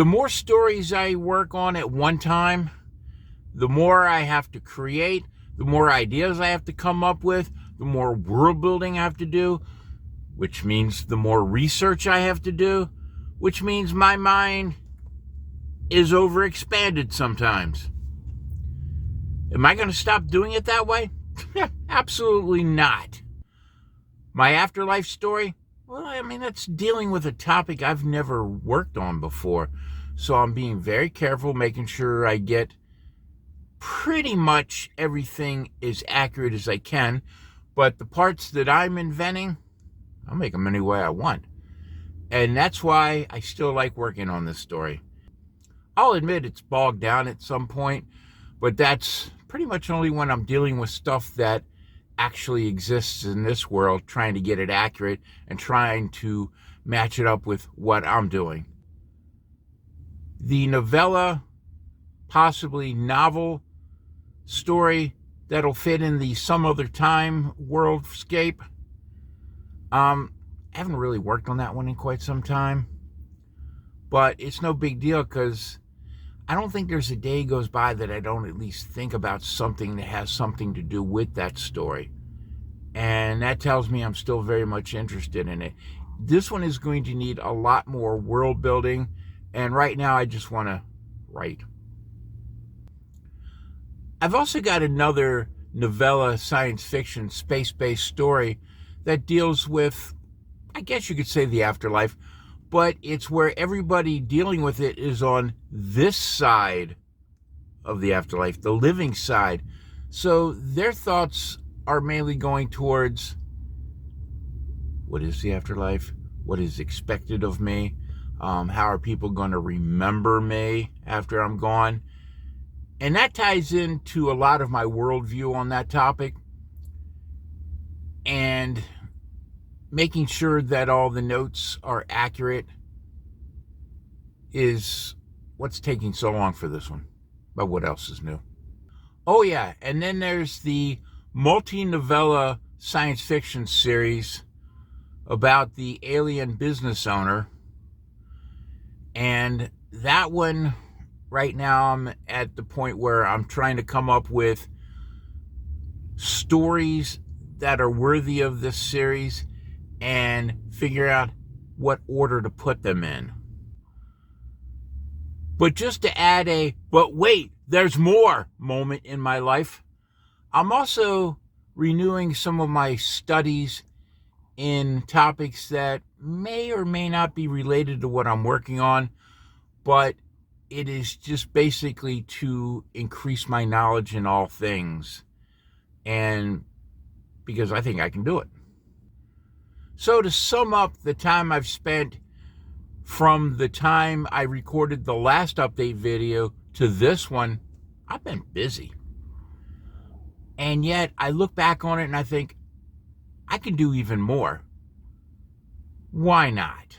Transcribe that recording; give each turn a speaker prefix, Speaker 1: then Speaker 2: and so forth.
Speaker 1: The more stories I work on at one time, the more I have to create, the more ideas I have to come up with, the more world building I have to do, which means the more research I have to do, which means my mind is overexpanded sometimes. Am I going to stop doing it that way? Absolutely not. My afterlife story? Well, I mean, that's dealing with a topic I've never worked on before. So I'm being very careful, making sure I get pretty much everything as accurate as I can. But the parts that I'm inventing, I'll make them any way I want. And that's why I still like working on this story. I'll admit it's bogged down at some point, but that's pretty much only when I'm dealing with stuff that actually exists in this world, trying to get it accurate and trying to match it up with what I'm doing. The novella, possibly novel story that'll fit in the some other time worldscape, I haven't really worked on that one in quite some time, but it's no big deal because I don't think there's a day goes by that I don't at least think about something that has something to do with that story. And that tells me I'm still very much interested in it. This one is going to need a lot more world building, and right now I just want to write. I've also got another novella science fiction space-based story that deals with, I guess you could say, the afterlife, but it's where everybody dealing with it is on this side of the afterlife, the living side. So their thoughts are mainly going towards what is the afterlife? What is expected of me? How are people going to remember me after I'm gone? And that ties into a lot of my worldview on that topic. And making sure that all the notes are accurate is what's taking so long for this one. But what else is new? Oh yeah, and then there's the multi-novella science fiction series about the alien business owner. And that one, right now, I'm at the point where I'm trying to come up with stories that are worthy of this series and figure out what order to put them in. But just to add a, but wait, there's more moment in my life, I'm also renewing some of my studies in topics that may or may not be related to what I'm working on, but it is just basically to increase my knowledge in all things, and because I think I can do it. So to sum up the time I've spent from the time I recorded the last update video to this one, I've been busy. And yet I look back on it and I think I can do even more. Why not?